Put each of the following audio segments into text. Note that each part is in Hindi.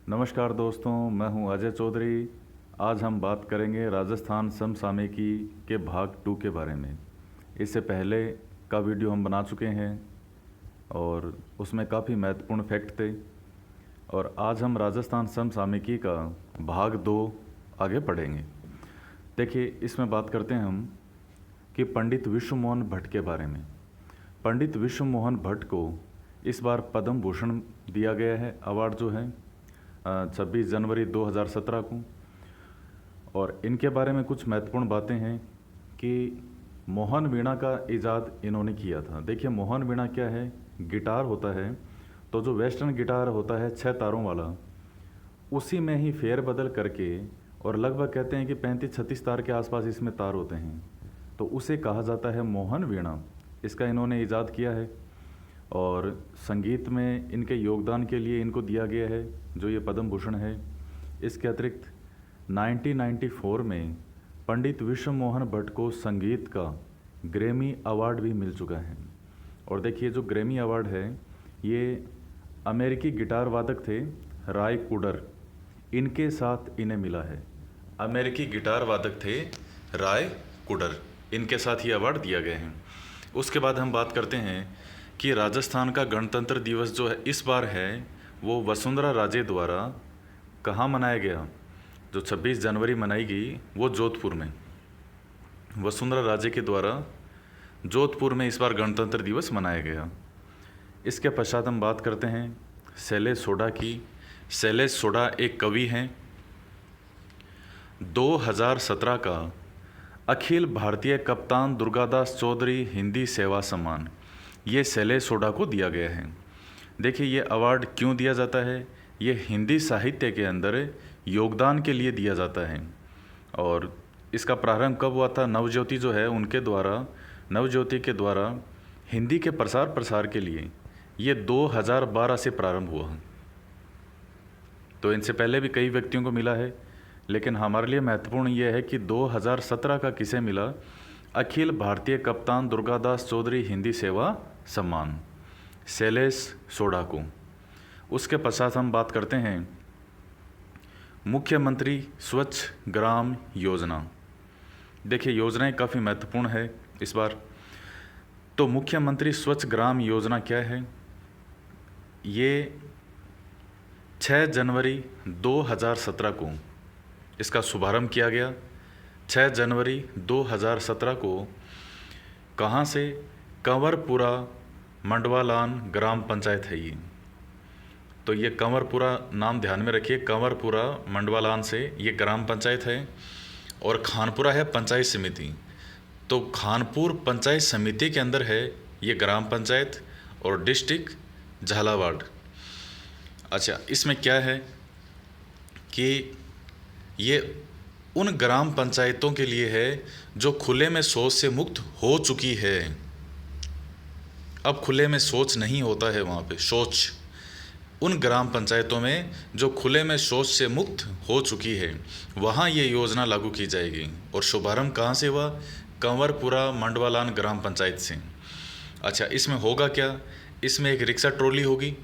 नमस्कार दोस्तों, मैं हूं अजय चौधरी। आज हम बात करेंगे राजस्थान समसामयिकी के भाग 2 के बारे में। इससे पहले का वीडियो हम बना चुके हैं और उसमें काफ़ी महत्वपूर्ण फैक्ट थे। और आज हम राजस्थान समसामयिकी का भाग 2 आगे पढ़ेंगे। देखिए, इसमें बात करते हैं हम कि पंडित विश्व मोहन भट्ट के बारे में। पंडित विश्व मोहन भट्ट को इस बार पद्म भूषण दिया गया है, अवार्ड जो है 26 जनवरी 2017 को। और इनके बारे में कुछ महत्वपूर्ण बातें हैं कि मोहन वीणा का इजाद इन्होंने किया था। देखिए, मोहन वीणा क्या है? गिटार होता है, तो जो वेस्टर्न गिटार होता है 6 तारों वाला, उसी में ही फेर बदल करके, और लगभग कहते हैं कि 35-36 तार के आसपास इसमें तार होते हैं, तो उसे कहा जाता है मोहन वीणा। इसका इन्होंने इजाद किया है और संगीत में इनके योगदान के लिए इनको दिया गया है जो ये पद्म भूषण है। इसके अतिरिक्त 1994 में पंडित विश्व मोहन भट्ट को संगीत का ग्रैमी अवार्ड भी मिल चुका है। और देखिए, जो ग्रैमी अवार्ड है ये अमेरिकी गिटार वादक थे राय कुडर, इनके साथ इन्हें मिला है। अमेरिकी गिटार वादक थे राय कुडर, इनके साथ ये अवार्ड दिया गया है। उसके बाद हम बात करते हैं कि राजस्थान का गणतंत्र दिवस जो है इस बार है वो वसुंधरा राजे द्वारा कहाँ मनाया गया। जो 26 जनवरी मनाई गई वो जोधपुर में, वसुंधरा राजे के द्वारा जोधपुर में इस बार गणतंत्र दिवस मनाया गया। इसके पश्चात हम बात करते हैं शैलेश सोढ़ा की। शैलेश सोढ़ा एक कवि हैं। 2017 का अखिल भारतीय कप्तान दुर्गादास चौधरी हिंदी सेवा सम्मान ये शैलेश सोढ़ा को दिया गया है। देखिए, ये अवार्ड क्यों दिया जाता है? ये हिंदी साहित्य के अंदर योगदान के लिए दिया जाता है। और इसका प्रारंभ कब हुआ था? नवज्योति जो है उनके द्वारा, नवज्योति के द्वारा हिंदी के प्रसार के लिए ये 2012 से प्रारंभ हुआ। तो इनसे पहले भी कई व्यक्तियों को मिला है, लेकिन हमारे लिए महत्वपूर्ण ये है कि 2017 का किसे मिला? अखिल भारतीय कप्तान दुर्गादास चौधरी हिंदी सेवा सम्मान, शैलेश सोढ़ा को। उसके पश्चात हम बात करते हैं मुख्यमंत्री स्वच्छ ग्राम योजना। देखिए, योजनाएं काफ़ी महत्वपूर्ण है इस बार। तो मुख्यमंत्री स्वच्छ ग्राम योजना क्या है? ये 6 जनवरी 2017 को इसका शुभारंभ किया गया। 6 जनवरी 2017 को कहाँ से? कंवरपुरा मंडवालान ग्राम पंचायत है ये। तो ये कंवरपुरा नाम ध्यान में रखिए, कंवरपुरा मंडवालान से ये ग्राम पंचायत है। और खानपुरा है पंचायत समिति। तो खानपुर पंचायत समिति के अंदर है ये ग्राम पंचायत, और डिस्ट्रिक्ट झालावाड़। अच्छा, इसमें क्या है कि ये उन ग्राम पंचायतों के लिए है जो खुले में शौच से मुक्त हो चुकी है। अब खुले में शौच नहीं होता है वहाँ पे, शौच। उन ग्राम पंचायतों में जो खुले में शौच से मुक्त हो चुकी है वहाँ ये योजना लागू की जाएगी। और शुभारंभ कहाँ से हुआ? कंवरपुरा मंडवालान ग्राम पंचायत से। अच्छा, इसमें होगा क्या? इसमें एक रिक्शा ट्रॉली होगी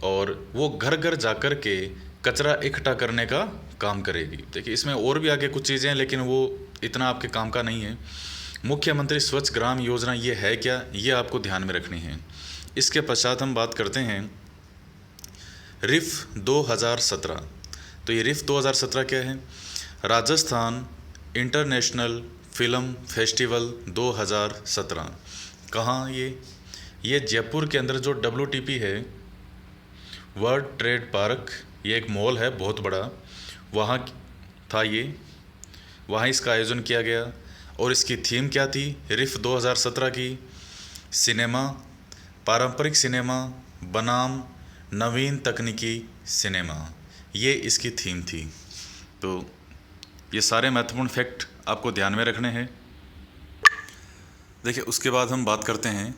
और वो घर घर जाकर के कचरा इकट्ठा करने का काम करेगी। देखिए, इसमें और भी आगे कुछ चीज़ें हैं, लेकिन वो इतना आपके काम का नहीं है। मुख्यमंत्री स्वच्छ ग्राम योजना ये है क्या, ये आपको ध्यान में रखनी है। इसके पश्चात हम बात करते हैं रिफ 2017। तो ये रिफ 2017 क्या है? Rajasthan international film festival 2017। कहाँ ये जयपुर के अंदर जो WTP है, वर्ल्ड ट्रेड पार्क, ये एक मॉल है बहुत बड़ा, वहाँ था ये, वहाँ इसका आयोजन किया गया। और इसकी थीम क्या थी रिफ 2017 की? सिनेमा, पारंपरिक सिनेमा बनाम नवीन तकनीकी सिनेमा, ये इसकी थीम थी। तो ये सारे महत्वपूर्ण फैक्ट आपको ध्यान में रखने हैं। देखिए, उसके बाद हम बात करते हैं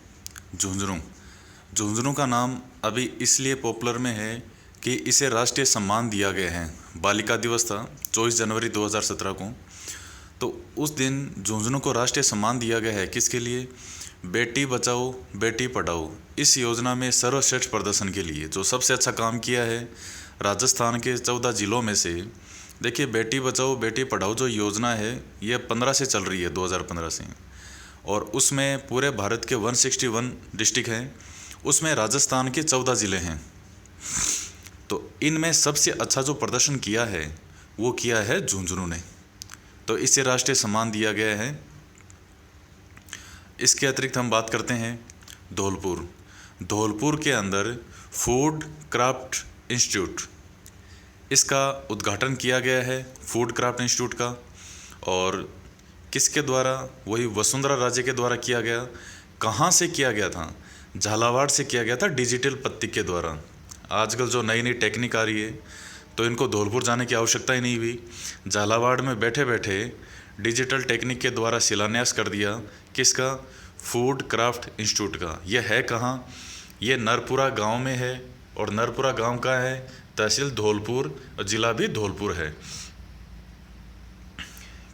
झुंझुनू। झुंझुनू का नाम अभी इसलिए पॉपुलर में है कि इसे राष्ट्रीय सम्मान दिया गया है। बालिका दिवस था 24 जनवरी 2017 को, तो उस दिन झुंझुनू को राष्ट्रीय सम्मान दिया गया है। किसके लिए? बेटी बचाओ बेटी पढ़ाओ इस योजना में सर्वश्रेष्ठ प्रदर्शन के लिए जो सबसे अच्छा काम किया है राजस्थान के 14 ज़िलों में से देखिए बेटी बचाओ बेटी पढ़ाओ जो योजना है ये 15 से चल रही है, 2015 से। और उसमें पूरे भारत के 161 डिस्ट्रिक्ट हैं, उसमें राजस्थान के 14 ज़िले हैं। तो इनमें सबसे अच्छा जो प्रदर्शन किया है वो किया है झुंझुनू ने, तो इसे राष्ट्रीय सम्मान दिया गया है। इसके अतिरिक्त हम बात करते हैं धौलपुर। धौलपुर के अंदर फूड क्राफ्ट इंस्टीट्यूट, इसका उद्घाटन किया गया है, फूड क्राफ्ट इंस्टीट्यूट का। और किसके द्वारा? वही वसुंधरा राजे के द्वारा किया गया। कहाँ से किया गया था? झालावाड़ से किया गया था, डिजिटल पत्ती के द्वारा। आजकल जो नई नई टेक्निक आ रही है तो इनको धौलपुर जाने की आवश्यकता ही नहीं हुई, झालावाड़ में बैठे बैठे डिजिटल टेक्निक के द्वारा शिलान्यास कर दिया। किसका? फूड क्राफ्ट इंस्टीट्यूट का। यह है कहाँ? ये नरपुरा गांव में है, और नरपुरा गांव का है, तहसील धौलपुर और ज़िला भी धौलपुर है।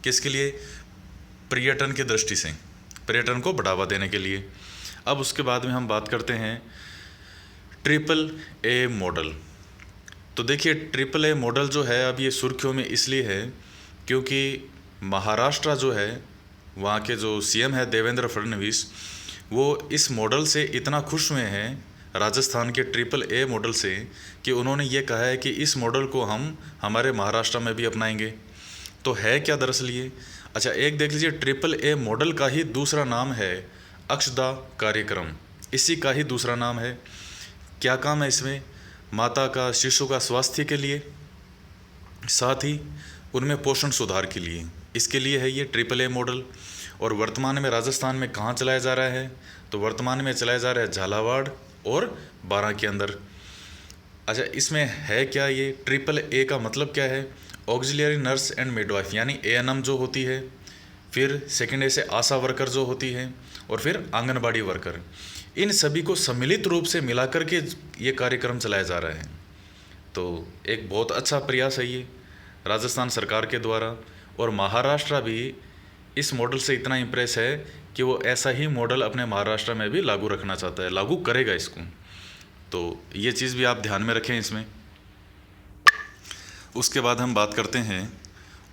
किसके लिए? पर्यटन की दृष्टि से, पर्यटन को बढ़ावा देने के लिए। अब उसके बाद में हम बात करते हैं AAA मॉडल। तो देखिए AAA मॉडल जो है अब ये सुर्खियों में इसलिए है क्योंकि महाराष्ट्र जो है, वहाँ के जो CM है देवेंद्र फडणवीस, वो इस मॉडल से इतना खुश हुए हैं, राजस्थान के AAA मॉडल से, कि उन्होंने ये कहा है कि इस मॉडल को हम हमारे महाराष्ट्र में भी अपनाएंगे। तो है क्या दरअसल ये? अच्छा, एक देख लीजिए, AAA मॉडल का ही दूसरा नाम है अक्षदा कार्यक्रम, इसी का ही दूसरा नाम है। क्या काम है इसमें? माता का, शिशु का स्वास्थ्य के लिए, साथ ही उनमें पोषण सुधार के लिए, इसके लिए है ये AAA मॉडल। और वर्तमान में राजस्थान में कहाँ चलाया जा रहा है? तो वर्तमान में चलाया जा रहा है झालावाड़ और बारां के अंदर। अच्छा, इसमें है क्या ये? AAA का मतलब क्या है? ऑक्सिलियरी नर्स एंड मिडवाइफ, यानी ANM जो होती है, फिर सेकेंड से आशा वर्कर जो होती है, और फिर आंगनबाड़ी वर्कर, इन सभी को सम्मिलित रूप से मिलाकर के ये कार्यक्रम चलाया जा रहा है। तो एक बहुत अच्छा प्रयास है ये राजस्थान सरकार के द्वारा। और महाराष्ट्र भी इस मॉडल से इतना इम्प्रेस है कि वो ऐसा ही मॉडल अपने महाराष्ट्र में भी लागू रखना चाहता है, लागू करेगा इसको। तो ये चीज़ भी आप ध्यान में रखें इसमें। उसके बाद हम बात करते हैं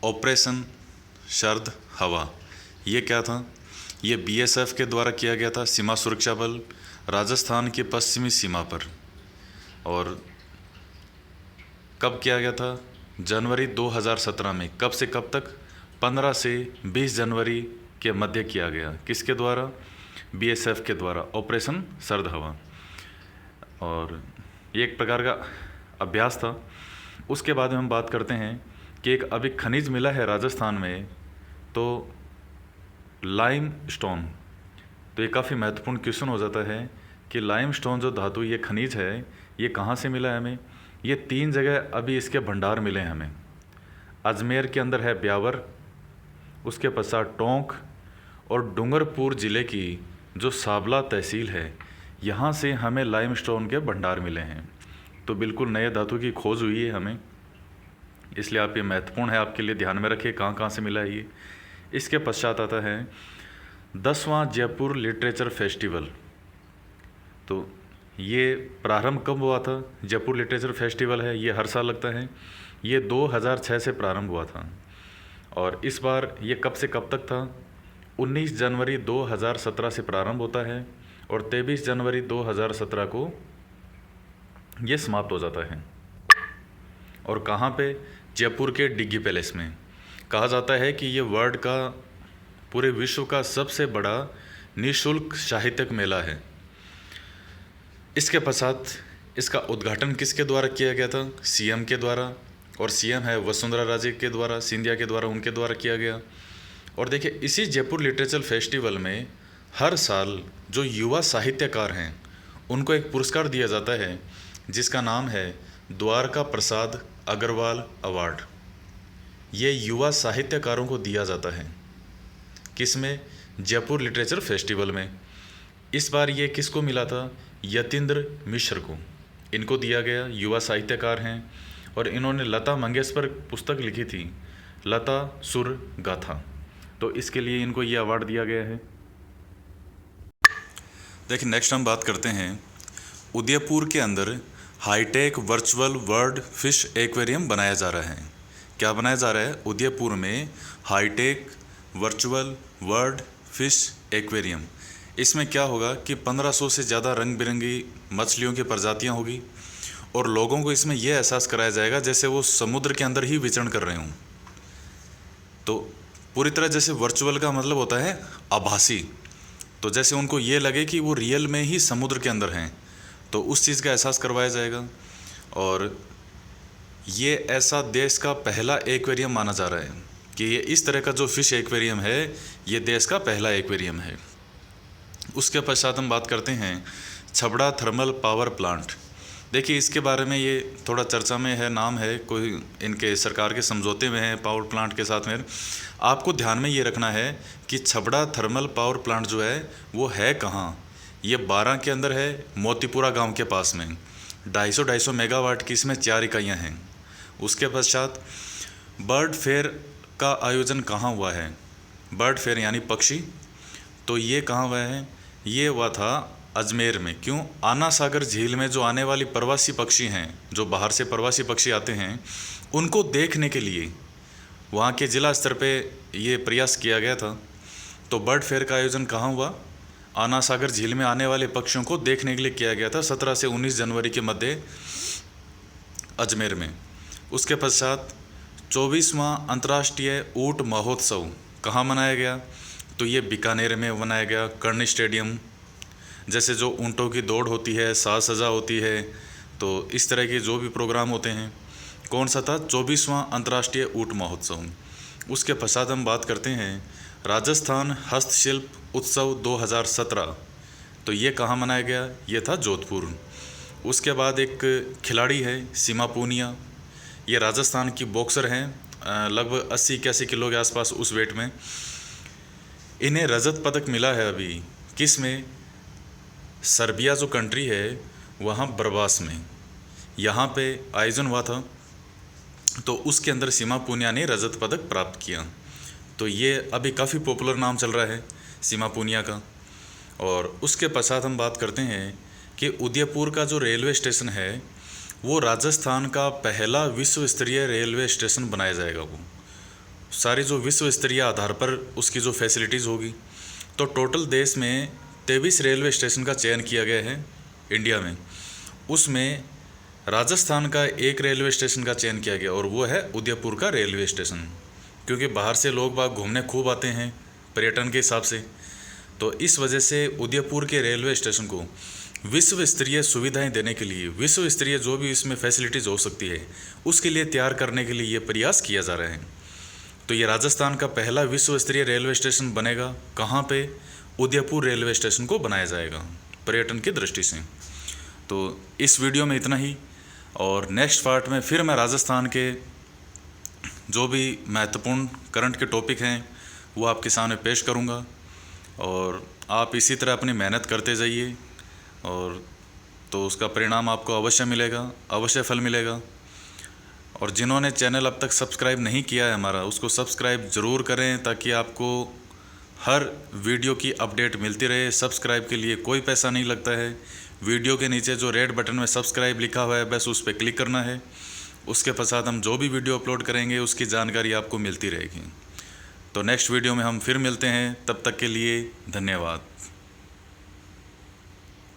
ऑपरेशन शरद हवा। ये क्या था? ये BSF के द्वारा किया गया था, सीमा सुरक्षा बल, राजस्थान की पश्चिमी सीमा पर। और कब किया गया था? जनवरी 2017 में। कब से कब तक? 15 से 20 जनवरी के मध्य किया गया। किसके द्वारा? BSF के द्वारा, ऑपरेशन शरद हवा। और ये एक प्रकार का अभ्यास था। उसके बाद में हम बात करते हैं कि एक अभी खनिज मिला है राजस्थान में, तो लाइम स्टोन। तो ये काफ़ी महत्वपूर्ण क्वेश्चन हो जाता है कि लाइम स्टोन जो धातु, ये खनिज है, ये कहाँ से मिला है हमें? ये 3 जगह अभी इसके भंडार मिले हैं हमें। अजमेर के अंदर है ब्यावर, उसके पश्चात टोंक, और डूंगरपुर ज़िले की जो साबला तहसील है, यहाँ से हमें लाइम स्टोन के भंडार मिले हैं। तो बिल्कुल नए धातु की खोज हुई है हमें, इसलिए आप ये महत्वपूर्ण है, आपके लिए ध्यान में रखिए कहाँ कहाँ से मिला है ये। इसके पश्चात आता है 10वां जयपुर लिटरेचर फेस्टिवल। तो ये प्रारंभ कब हुआ था? जयपुर लिटरेचर फेस्टिवल है, ये हर साल लगता है। ये 2006 से प्रारंभ हुआ था। और इस बार ये कब से कब तक था? 19 जनवरी 2017 से प्रारंभ होता है, और 23 जनवरी 2017 को ये समाप्त हो जाता है। और कहाँ पे? जयपुर के डिग्गी पैलेस में। कहा जाता है कि ये वर्ल्ड का, पूरे विश्व का सबसे बड़ा निःशुल्क साहित्यिक मेला है। इसके पश्चात इसका उद्घाटन किसके द्वारा किया गया था? CM के द्वारा। और CM है वसुंधरा राजे के द्वारा, सिंधिया के द्वारा, उनके द्वारा किया गया। और देखिए, इसी जयपुर लिटरेचर फेस्टिवल में हर साल जो युवा साहित्यकार हैं उनको एक पुरस्कार दिया जाता है, जिसका नाम है द्वारका प्रसाद अग्रवाल अवार्ड। ये युवा साहित्यकारों को दिया जाता है। किसमें? जयपुर लिटरेचर फेस्टिवल में। इस बार ये किसको मिला था? यतीन्द्र मिश्र को इनको दिया गया। युवा साहित्यकार हैं, और इन्होंने लता मंगेशकर पुस्तक लिखी थी, लता सुर गाथा। तो इसके लिए इनको ये अवार्ड दिया गया है। देखिए, नेक्स्ट हम बात करते हैं उदयपुर के अंदर high tech virtual world fish aquarium बनाया जा रहा है। क्या बनाया जा रहा है? उदयपुर में high tech virtual world fish aquarium. इसमें क्या होगा कि 1500 से ज़्यादा रंग बिरंगी मछलियों की प्रजातियां होगी और लोगों को इसमें यह एहसास कराया जाएगा जैसे वो समुद्र के अंदर ही विचरण कर रहे हों। तो पूरी तरह जैसे वर्चुअल का मतलब होता है आभासी, तो जैसे उनको ये लगे कि वो रियल में ही समुद्र के अंदर हैं, तो उस चीज़ का एहसास करवाया जाएगा। और ये ऐसा देश का पहला एक्वेरियम माना जा रहा है कि ये इस तरह का जो फिश एक्वेरियम है ये देश का पहला एक्वेरियम है। उसके पश्चात हम बात करते हैं छबड़ा थर्मल पावर प्लांट। देखिए इसके बारे में ये थोड़ा चर्चा में है, नाम है, कोई इनके सरकार के समझौते में है पावर प्लांट के साथ में। आपको ध्यान में ये रखना है कि छबड़ा थर्मल पावर प्लांट जो है वो है कहाँ। ये 12 के अंदर है, मोतीपुरा गांव के पास में। 250 मेगावाट की इसमें 4 इकाइयाँ हैं। उसके पश्चात बर्ड फेयर का आयोजन कहाँ हुआ है? बर्ड फेयर यानी पक्षी, तो ये कहाँ हुआ है? ये हुआ था अजमेर में। क्यों? आना सागर झील में जो आने वाली प्रवासी पक्षी हैं, जो बाहर से प्रवासी पक्षी आते हैं, उनको देखने के लिए वहाँ के ज़िला स्तर पे ये प्रयास किया गया था। तो बर्ड फेयर का आयोजन कहाँ हुआ? आना सागर झील में आने वाले पक्षियों को देखने के लिए किया गया था 17 से 19 जनवरी के मध्य अजमेर में। उसके पश्चात 24वां अंतर्राष्ट्रीय ऊँट महोत्सव कहाँ मनाया गया? तो ये बीकानेर में मनाया गया, कर्णी स्टेडियम। जैसे जो ऊँटों की दौड़ होती है, साज सजा होती है, तो इस तरह के जो भी प्रोग्राम होते हैं। कौन सा था? 24वां अंतर्राष्ट्रीय ऊँट महोत्सव। उसके पश्चात हम बात करते हैं राजस्थान हस्तशिल्प उत्सव 2017। तो ये कहाँ मनाया गया? ये था जोधपुर। उसके बाद एक खिलाड़ी है सीमा पूनिया, ये राजस्थान की बॉक्सर हैं, लगभग 80-81 किलो के आसपास उस वेट में। इन्हें रजत पदक मिला है अभी। किस में? सर्बिया जो कंट्री है वहाँ बरबास में, यहाँ पे आयोजन हुआ था, तो उसके अंदर सीमा पूनिया ने रजत पदक प्राप्त किया। तो ये अभी काफ़ी पॉपुलर नाम चल रहा है सीमा पूनिया का। और उसके पश्चात हम बात करते हैं कि उदयपुर का जो रेलवे स्टेशन है वो राजस्थान का पहला विश्व स्तरीय रेलवे स्टेशन बनाया जाएगा। वो सारी जो विश्व स्तरीय आधार पर उसकी जो फैसिलिटीज़ होगी। तो टोटल देश में 23 रेलवे स्टेशन का चयन किया गया है इंडिया में। उसमें राजस्थान का एक रेलवे स्टेशन का चयन किया गया और वो है उदयपुर का रेलवे स्टेशन। क्योंकि बाहर से लोग बाग घूमने खूब आते हैं पर्यटन के हिसाब से, तो इस वजह से उदयपुर के रेलवे स्टेशन को विश्व स्तरीय सुविधाएं देने के लिए, विश्व स्तरीय जो भी इसमें फैसिलिटीज़ हो सकती है उसके लिए तैयार करने के लिए ये प्रयास किया जा रहा है। तो ये राजस्थान का पहला विश्व स्तरीय रेलवे स्टेशन बनेगा। कहाँ पे? उदयपुर रेलवे स्टेशन को बनाया जाएगा पर्यटन की दृष्टि से। तो इस वीडियो में इतना ही, और नेक्स्ट पार्ट में फिर मैं राजस्थान के जो भी महत्वपूर्ण करंट के टॉपिक हैं वो आपके सामने पेश करूँगा। और आप इसी तरह अपनी मेहनत करते जाइए और तो उसका परिणाम आपको अवश्य मिलेगा, अवश्य फल मिलेगा। और जिन्होंने चैनल अब तक सब्सक्राइब नहीं किया है हमारा, उसको सब्सक्राइब ज़रूर करें ताकि आपको हर वीडियो की अपडेट मिलती रहे। सब्सक्राइब के लिए कोई पैसा नहीं लगता है। वीडियो के नीचे जो रेड बटन में सब्सक्राइब लिखा हुआ है बस उस पर क्लिक करना है। उसके पश्चात हम जो भी वीडियो अपलोड करेंगे उसकी जानकारी आपको मिलती रहेगी। तो नेक्स्ट वीडियो में हम फिर मिलते हैं, तब तक के लिए धन्यवाद।